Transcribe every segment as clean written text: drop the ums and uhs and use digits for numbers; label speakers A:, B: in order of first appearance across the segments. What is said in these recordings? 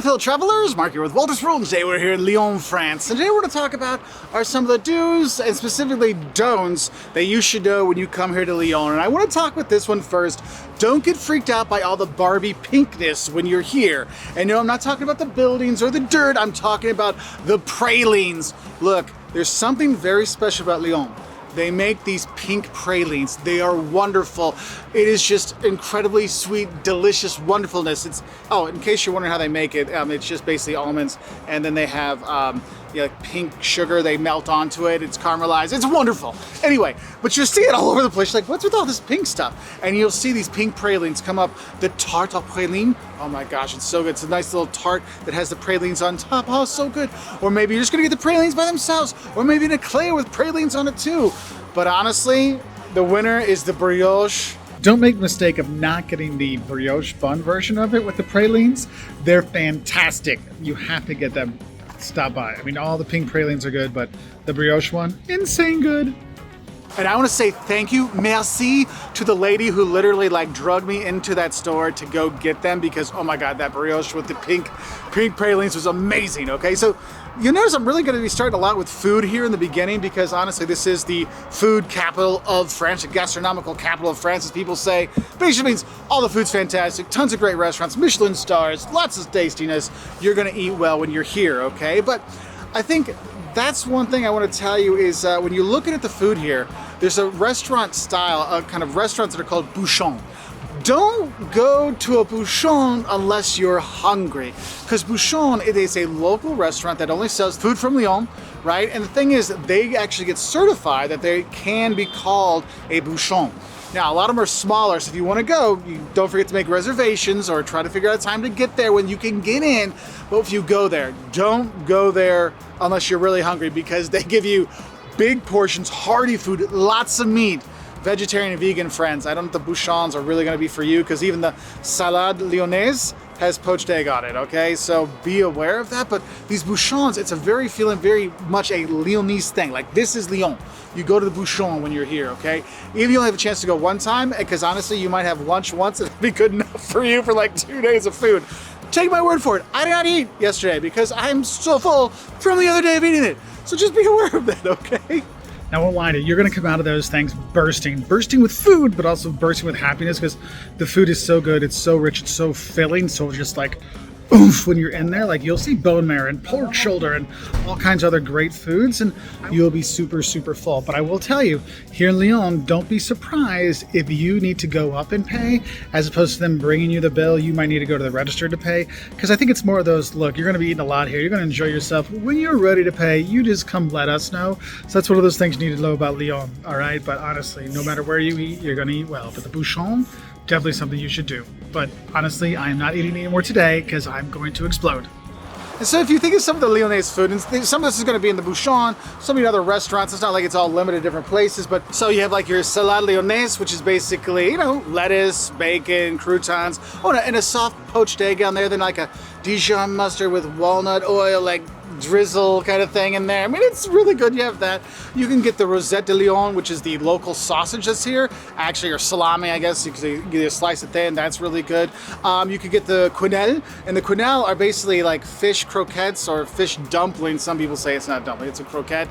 A: fellow travelers, Mark here with Wolters. Today we're here in Lyon, France, and today we're going to talk about some of the do's and specifically don'ts that you should know when you come here to Lyon. And I want to talk with this one first. Don't get freaked out by all the Barbie pinkness when you're here. And no, I'm not talking about the buildings or the dirt, I'm talking about the pralines. Look, there's something very special about Lyon. They make these pink pralines. They are wonderful. It is just incredibly sweet, delicious wonderfulness. Oh, in case you're wondering how they make it, it's just basically almonds, and then they have pink sugar. They melt onto it. It's caramelized. It's wonderful. Anyway, but you'll see it all over the place. Like, what's with all this pink stuff? And you'll see these pink pralines come up. The tarte aux pralines. Oh my gosh, it's so good. It's a nice little tart that has the pralines on top. Oh, so good. Or maybe you're just gonna get the pralines by themselves, or maybe an eclair with pralines on it too. But honestly, the winner is the brioche. Don't make the mistake of not getting the brioche bun version of it with the pralines. They're fantastic. You have to get them. Stop by. I mean, all the pink pralines are good, but the brioche one, insane good. And I want to say thank you, merci, to the lady who literally drugged me into that store to go get them because, oh my God, that brioche with the pink pralines was amazing, okay? So you notice I'm really going to be starting a lot with food here in the beginning because honestly, this is the food capital of France, the gastronomical capital of France, as people say. Basically means all the food's fantastic, tons of great restaurants, Michelin stars, lots of tastiness. You're going to eat well when you're here, okay? But I think that's one thing I want to tell you is when you're looking at the food here, there's a restaurant style, kind of restaurants that are called bouchon. Don't go to a bouchon unless you're hungry, because bouchon, it is a local restaurant that only sells food from Lyon, right? And the thing is, they actually get certified that they can be called a bouchon. Now, a lot of them are smaller, so if you want to go, you don't forget to make reservations or try to figure out a time to get there when you can get in. But if you go there, don't go there unless you're really hungry because they give you big portions, hearty food, lots of meat. Vegetarian and vegan friends, I don't know if the bouchons are really going to be for you because even the salade lyonnaise has poached egg on it, okay? So be aware of that. But these bouchons, it's a very much a Lyonnese thing. Like, this is Lyon. You go to the bouchon when you're here, okay? Even if you only have a chance to go one time, because honestly, you might have lunch once and it'll be good enough for you for like 2 days of food. Take my word for it. I did not eat yesterday because I'm so full from the other day of eating it. So just be aware of that, okay? Now, I won't lie to you, you're going to come out of those things bursting with food, but also bursting with happiness because the food is so good, it's so rich, it's so filling, so just like oomph when you're in there. Like, you'll see bone marrow and pork shoulder and all kinds of other great foods, and you'll be super full. But I will tell you, here in Lyon, don't be surprised if you need to go up and pay, as opposed to them bringing you the bill. You might need to go to the register to pay, because I think it's more of those, look, you're going to be eating a lot here, you're going to enjoy yourself. When you're ready to pay, you just come let us know. So that's one of those things you need to know about Lyon, all right? But honestly, no matter where you eat, you're going to eat well. But the bouchon, definitely something you should do. But honestly, I am not eating any more today because I'm going to explode. And so if you think of some of the Lyonnaise food, and some of this is going to be in the bouchon, some of the other restaurants, it's not like it's all limited to different places, but so you have like your salade lyonnaise, which is basically, lettuce, bacon, croutons, and a soft poached egg on there, then like a Dijon mustard with walnut oil, like drizzle kind of thing in there. I mean, it's really good. You have that. You can get the Rosette de Lyon, which is the local sausage that's here. Actually, or salami, I guess. You can get a slice it thin. That's really good. You could get the quenelle, and the quenelle are basically like fish croquettes or fish dumplings. Some people say it's not a dumpling, it's a croquette,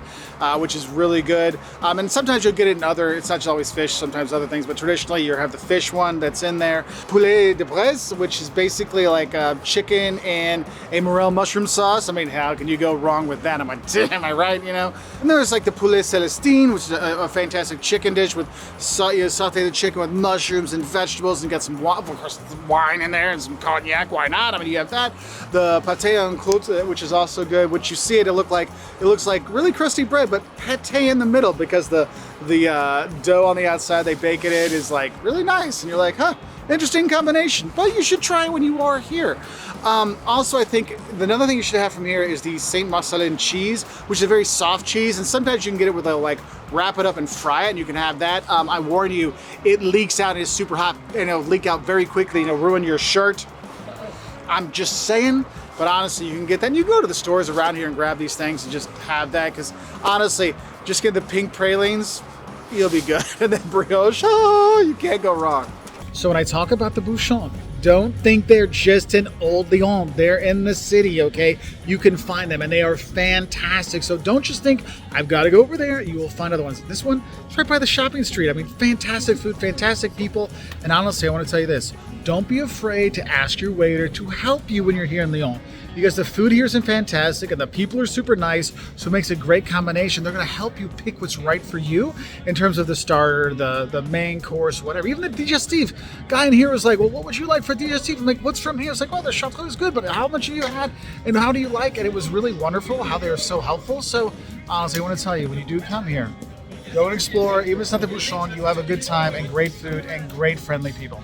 A: which is really good. And sometimes you'll get it in it's not just always fish, sometimes other things, but traditionally you have the fish one that's in there. Poulet de braise, which is basically like chicken and a morel mushroom sauce. I mean, how can you go wrong with that? Am I right? And there's like the poulet celestine, which is a fantastic chicken dish with saute the chicken with mushrooms and vegetables, and get some of course wine in there and some cognac. Why not? I mean, you have that. The pâté en croûte, which is also good. Which you see it looks like really crusty bread, but pâté in the middle because the dough on the outside they bake it in is like really nice, and you're like, huh. Interesting combination, but you should try when you are here. Also, I think another thing you should have from here is the Saint Marcelin cheese, which is a very soft cheese, and sometimes you can get it with wrap it up and fry it, and you can have that. I warn you, it leaks out and it's super hot, and it'll leak out very quickly, and it'll ruin your shirt. I'm just saying, but honestly, you can get that. And you can go to the stores around here and grab these things and just have that, because honestly, just get the pink pralines, you'll be good. And then brioche, you can't go wrong. So when I talk about the bouchon, Don't think they're just in Old Lyon. They're in the city, okay? You can find them and they are fantastic. So don't just think, I've got to go over there. You will find other ones. This one, it's right by the shopping street. I mean, fantastic food, fantastic people. And honestly, I want to tell you this. Don't be afraid to ask your waiter to help you when you're here in Lyon, because the food here is fantastic and the people are super nice, so it makes a great combination. They're going to help you pick what's right for you in terms of the starter, the main course, whatever. Even the digestif guy in here was like, well, what would you like for digestif? I'm like, what's from here? It's like, well, the chartreuse is good, but how much have you had and how do you like it? It was really wonderful how they were so helpful. So honestly, I want to tell you, when you do come here, go and explore. Even if it's not the bouchon, you'll have a good time and great food and great friendly people.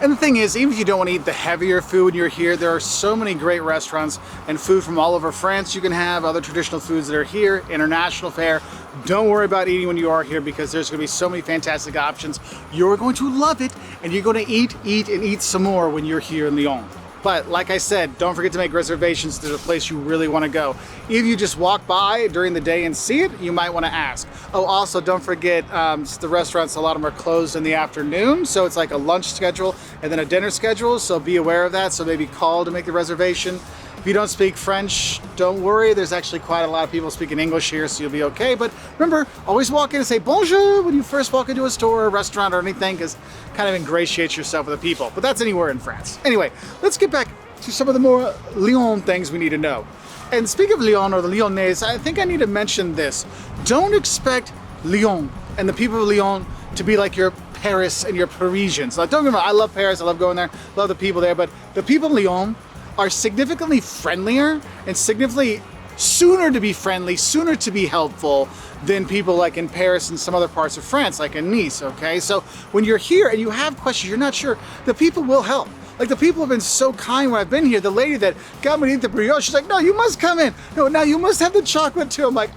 A: And the thing is, even if you don't want to eat the heavier food when you're here, there are so many great restaurants and food from all over France you can have, other traditional foods that are here, international fare. Don't worry about eating when you are here because there's going to be so many fantastic options. You're going to love it and you're going to eat, and eat some more when you're here in Lyon. But like I said, don't forget to make reservations to the place you really want to go. If you just walk by during the day and see it, you might want to ask. Oh, also don't forget the restaurants, a lot of them are closed in the afternoon. So it's like a lunch schedule and then a dinner schedule. So be aware of that. So maybe call to make the reservation. If you don't speak French, don't worry. There's actually quite a lot of people speaking English here, so you'll be okay. But remember, always walk in and say bonjour when you first walk into a store, or a restaurant, or anything, because kind of ingratiates yourself with the people. But that's anywhere in France. Anyway, let's get back to some of the more Lyon things we need to know. And speaking of Lyon or the Lyonnais, I think I need to mention this. Don't expect Lyon and the people of Lyon to be like your Paris and your Parisians. Like, don't get me wrong, I love Paris, I love going there, love the people there, but the people of Lyon are significantly friendlier and significantly sooner to be friendly, sooner to be helpful than people like in Paris and some other parts of France, like in Nice, okay? So when you're here and you have questions, you're not sure, the people will help. Like, the people have been so kind when I've been here. The lady that got me to eat the brioche, she's like, no, you must come in. No, now you must have the chocolate too. I'm like,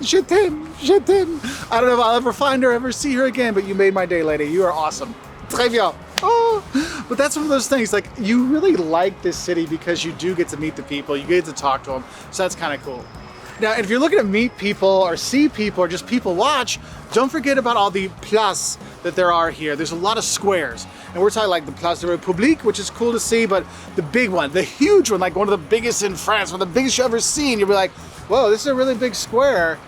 A: je t'aime, je t'aime. I don't know if I'll ever find her, ever see her again, but you made my day, lady. You are awesome. Très bien. Oh, but that's one of those things, like, you really like this city because you do get to meet the people, you get to talk to them, so that's kind of cool. Now, if you're looking to meet people or see people or just people watch, don't forget about all the places that there are here. There's a lot of squares, and we're talking like the Place de la République, which is cool to see, but the big one, the huge one, like one of the biggest in France, one of the biggest you've ever seen, you'll be like, whoa, this is a really big square,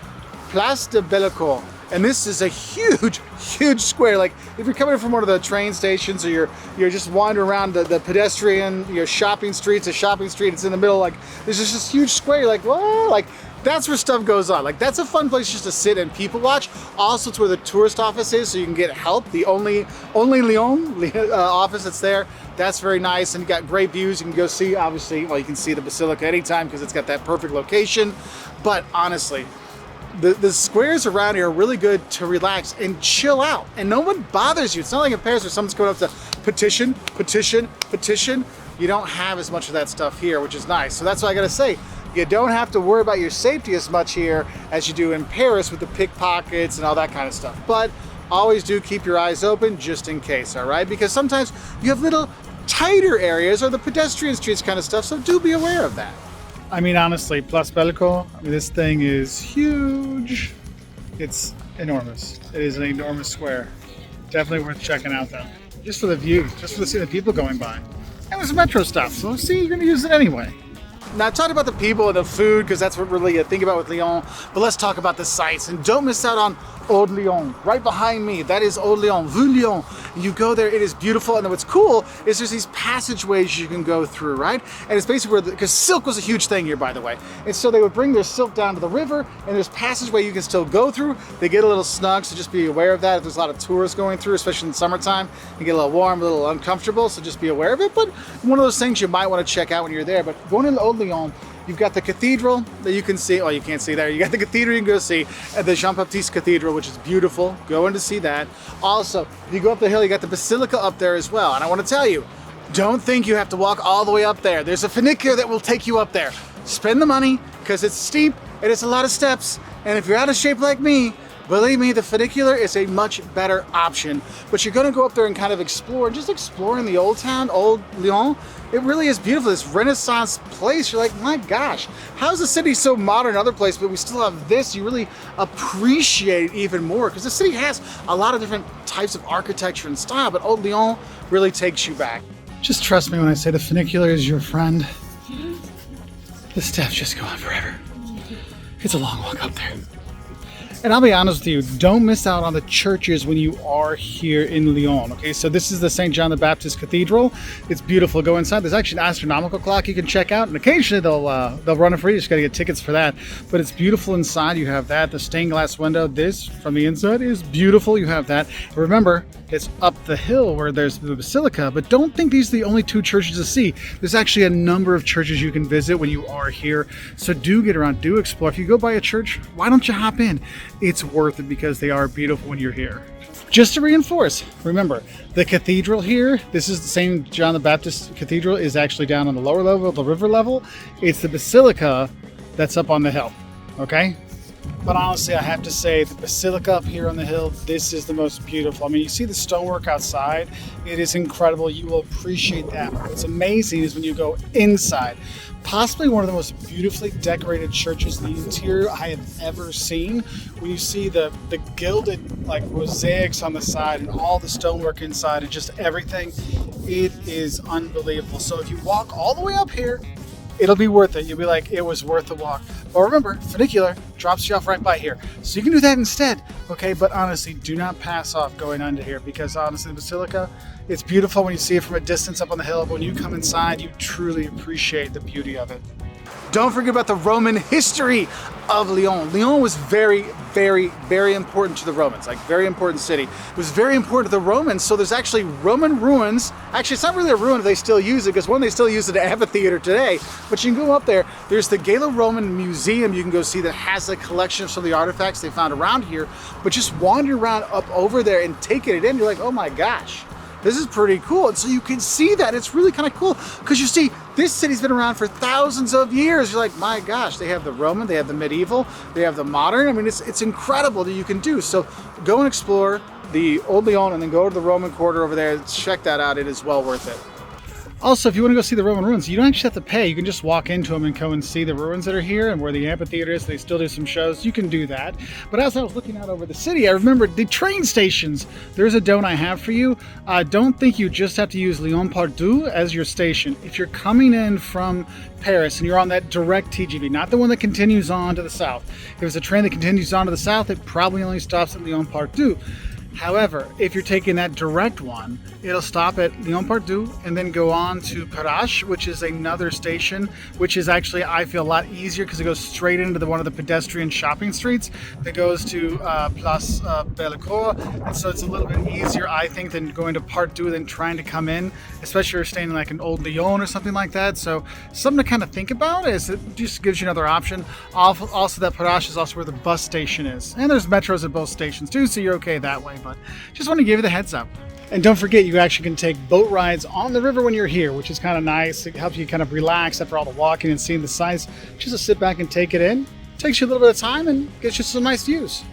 A: Place de Bellecour. And this is a huge, huge square. Like, if you're coming from one of the train stations, or you're just wandering around the pedestrian, shopping streets, a shopping street, it's in the middle, like, there's just this huge square. You're like, whoa, like, that's where stuff goes on. Like, that's a fun place just to sit and people watch. Also, it's where the tourist office is, so you can get help. The only Lyon office that's there. That's very nice, and you got great views. You can go see, obviously, well, you can see the Basilica anytime because it's got that perfect location. But honestly, the squares around here are really good to relax and chill out, and no one bothers you. It's not like in Paris where someone's going up to petition. You don't have as much of that stuff here, which is nice. So that's what I gotta say. You don't have to worry about your safety as much here as you do in Paris with the pickpockets and all that kind of stuff. But always do keep your eyes open just in case, all right? Because sometimes you have little tighter areas or the pedestrian streets kind of stuff, so do be aware of that. I mean, honestly, Place Bellecour, this thing is huge. It's enormous. It is an enormous square. Definitely worth checking out though. Just for the view, just for the seeing the people going by. And there's a metro stop, so see, you're gonna use it anyway. Now, I talked about the people and the food because that's what really I think about with Lyon, but let's talk about the sights. And don't miss out on Old Lyon, right behind me. That is Old Lyon, Vieux Lyon. You go there, it is beautiful. And then what's cool is there's these passageways you can go through, right? And it's basically where, because silk was a huge thing here, by the way. And so they would bring their silk down to the river, and there's passageway you can still go through. They get a little snug, so just be aware of that. If there's a lot of tourists going through, especially in the summertime, you get a little warm, a little uncomfortable, so just be aware of it. But one of those things you might want to check out when you're there. But going into Old Lyon, you've got the cathedral that you can see. Oh, you can't see there. You got the cathedral you can go see, and the Jean-Baptiste Cathedral, which is beautiful. Go in to see that. Also, if you go up the hill, you got the Basilica up there as well. And I want to tell you, don't think you have to walk all the way up there. There's a funicular that will take you up there. Spend the money, because it's steep and it's a lot of steps. And if you're out of shape like me, believe me, the funicular is a much better option. But you're going to go up there and kind of explore, just exploring the old town, Old Lyon. It really is beautiful, this Renaissance place. You're like, my gosh, how's the city so modern in other places, but we still have this? You really appreciate it even more, because the city has a lot of different types of architecture and style, but Old Lyon really takes you back. Just trust me when I say the funicular is your friend. The steps just go on forever. It's a long walk up there. And I'll be honest with you, don't miss out on the churches when you are here in Lyon. Okay, so this is the St. John the Baptist Cathedral. It's beautiful. Go inside. There's actually an astronomical clock you can check out, and occasionally they'll run it for you. You just got to get tickets for that. But it's beautiful inside. You have that. The stained glass window. This from the inside is beautiful. You have that. Remember, it's up the hill where there's the Basilica. But don't think these are the only two churches to see. There's actually a number of churches you can visit when you are here. So do get around. Do explore. If you go by a church, why don't you hop in? It's worth it because they are beautiful when you're here. Just to reinforce, remember, the cathedral here, this is the St. John the Baptist Cathedral, is actually down on the lower level, the river level. It's the Basilica that's up on the hill, okay? But honestly, I have to say, the Basilica up here on the hill, this is the most beautiful. I mean, you see the stonework outside. It is incredible. You will appreciate that. What's amazing is when you go inside. Possibly one of the most beautifully decorated churches in the interior I have ever seen. When you see the gilded like mosaics on the side and all the stonework inside and just everything, it is unbelievable. So if you walk all the way up here, it'll be worth it. You'll be like, it was worth the walk. But remember, funicular drops you off right by here. So you can do that instead, okay? But honestly, do not pass off going under here because honestly, the Basilica, it's beautiful when you see it from a distance up on the hill. But when you come inside, you truly appreciate the beauty of it. Don't forget about the Roman history of Lyon. Lyon was very, very, very important to the Romans, like very important city. It was very important to the Romans, so there's actually Roman ruins. Actually, it's not really a ruin if they still use it, because one, they still use it at amphitheater today, but you can go up there. There's the Gallo-Roman Museum you can go see that has a collection of some of the artifacts they found around here, but just wander around up over there and taking it in, you're like, oh my gosh. This is pretty cool. And so you can see that. It's really kind of cool because you see this city's been around for thousands of years. You're like, my gosh, they have the Roman, they have the medieval, they have the modern. I mean, it's incredible that you can do. So go and explore the Old Lyon and then go to the Roman Quarter over there. Check that out. It is well worth it. Also, if you want to go see the Roman ruins, you don't actually have to pay. You can just walk into them and go and see the ruins that are here and where the amphitheater is. They still do some shows. You can do that. But as I was looking out over the city, I remembered the train stations. There's a don't I have for you. Don't think you just have to use Lyon Part-Deux as your station. If you're coming in from Paris and you're on that direct TGV, not the one that continues on to the south. If it's a train that continues on to the south, it probably only stops at Lyon Part-Deux. However, if you're taking that direct one, it'll stop at Lyon Part-Deux and then go on to Perrache, which is another station, which is actually, I feel, a lot easier because it goes straight into one of the pedestrian shopping streets that goes to Place Bellecour. And so it's a little bit easier, I think, than going to Part-Deux than trying to come in, especially if you're staying in like an Old Lyon or something like that. So something to kind of think about is it just gives you another option. Also, that Perrache is also where the bus station is. And there's metros at both stations too, so you're okay that way. But just want to give you the heads up. And don't forget, you actually can take boat rides on the river when you're here, which is kind of nice. It helps you kind of relax after all the walking and seeing the sights. Just to sit back and take it in. Takes you a little bit of time and gets you some nice views.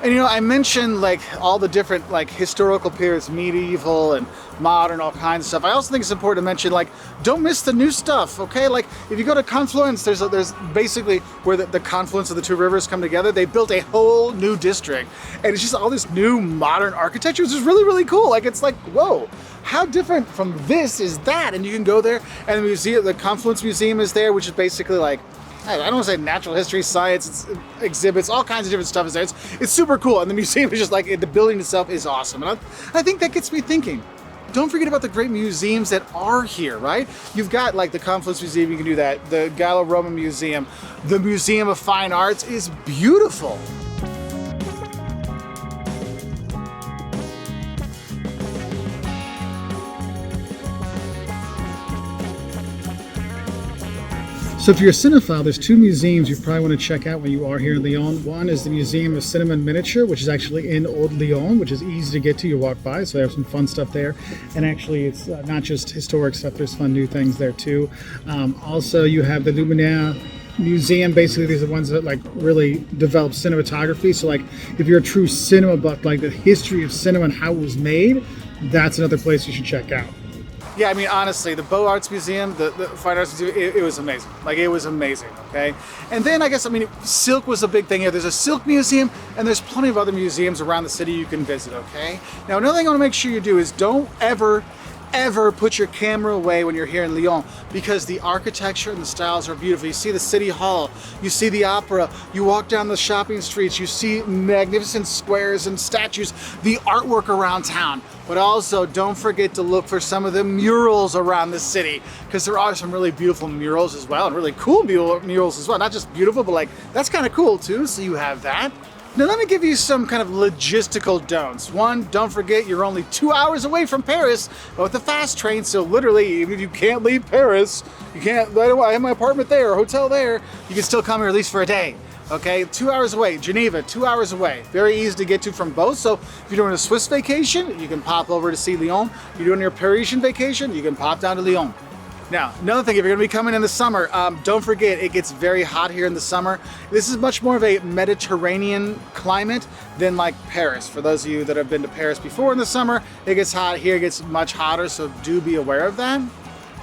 A: And you know, I mentioned like all the different like historical periods, medieval and modern, all kinds of stuff. I also think it's important to mention, like, don't miss the new stuff, okay? Like, if you go to Confluence, there's basically where the confluence of the two rivers come together. They built a whole new district, and it's just all this new modern architecture, which is really, really cool. Like, it's like, whoa, how different from this is that? And you can go there, and the museum, the Confluence Museum is there, which is basically like, I don't want to say natural history, science, exhibits, all kinds of different stuff is there. It's super cool, and the museum is just like, the building itself is awesome. And I think that gets me thinking. Don't forget about the great museums that are here, right? You've got like the Confluence Museum, you can do that. The Gallo-Roman Museum, the Museum of Fine Arts is beautiful. So if you're a cinephile, there's two museums you probably want to check out when you are here in Lyon. One is the Museum of Cinema and Miniature, which is actually in Old Lyon, which is easy to get to. You walk by, so they have some fun stuff there. And actually, it's not just historic stuff. There's fun new things there too. Also, you have the Luminaire Museum. Basically, these are the ones that like really develop cinematography. So like, if you're a true cinema buff, like the history of cinema and how it was made, that's another place you should check out. Yeah, I mean, honestly, the Beaux Arts Museum, the Fine Arts Museum, it was amazing. Like, it was amazing, okay? And then, I guess, I mean, silk was a big thing here. There's a silk museum, and there's plenty of other museums around the city you can visit, okay? Now, another thing I want to make sure you do is don't ever ever put your camera away when you're here in Lyon, because the architecture and the styles are beautiful. You see the city hall, you see the opera, you walk down the shopping streets, you see magnificent squares and statues, the artwork around town. But also don't forget to look for some of the murals around the city, because there are some really beautiful murals as well, and really cool murals as well. Not just beautiful, but like, that's kind of cool too, so you have that. Now let me give you some kind of logistical don'ts. One, don't forget you're only 2 hours away from Paris with the fast train, so literally, even if you can't leave Paris, you can't, I have my apartment there, or hotel there, you can still come here at least for a day. Okay, 2 hours away. Geneva, 2 hours away. Very easy to get to from both. So if you're doing a Swiss vacation, you can pop over to see Lyon. If you're doing your Parisian vacation, you can pop down to Lyon. Now, another thing, if you're gonna be coming in the summer, don't forget it gets very hot here in the summer. This is much more of a Mediterranean climate than like Paris. For those of you that have been to Paris before in the summer, it gets hot. Here it gets much hotter, so do be aware of that.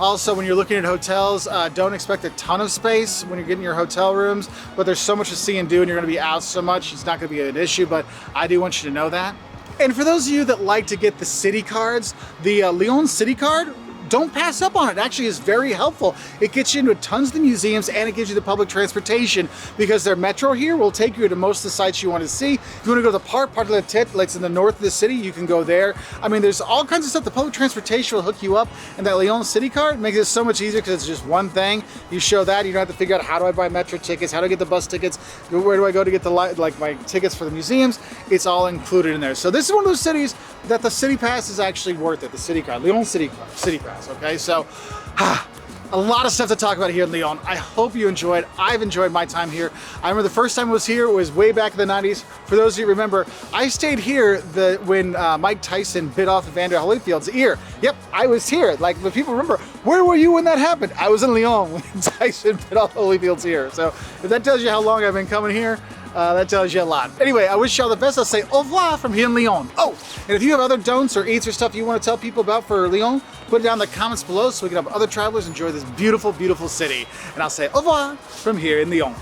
A: Also, when you're looking at hotels, don't expect a ton of space when you're getting your hotel rooms, but there's so much to see and do, and you're gonna be out so much, it's not gonna be an issue, but I do want you to know that. And for those of you that like to get the city cards, the Lyon city card, don't pass up on it. It actually is very helpful. It gets you into tons of the museums, and it gives you the public transportation, because their metro here will take you to most of the sites you want to see. If you want to go to the Parc de la Tête, like in the north of the city, you can go there. I mean, there's all kinds of stuff. The public transportation will hook you up, and that Lyon city card makes it so much easier because it's just one thing. You show that, you don't have to figure out how do I buy metro tickets, how do I get the bus tickets, where do I go to get the like my tickets for the museums. It's all included in there. So this is one of those cities that the city pass is actually worth it. The city card, Lyon city pass. Okay, so a lot of stuff to talk about here in Lyon. I hope you enjoyed. I've enjoyed my time here. I remember the first time I was here, it was way back in the 90s. For those of you who remember, I stayed here when Mike Tyson bit off Evander Holyfield's ear. Yep, I was here. Like, when people remember, where were you when that happened? I was in Lyon when Tyson bit off Holyfield's ear. So if that tells you how long I've been coming here, that tells you a lot. Anyway, I wish y'all the best. I'll say au revoir from here in Lyon. Oh, and if you have other don'ts or eats or stuff you want to tell people about for Lyon, put it down in the comments below so we can have other travelers enjoy this beautiful, beautiful city. And I'll say au revoir from here in Lyon.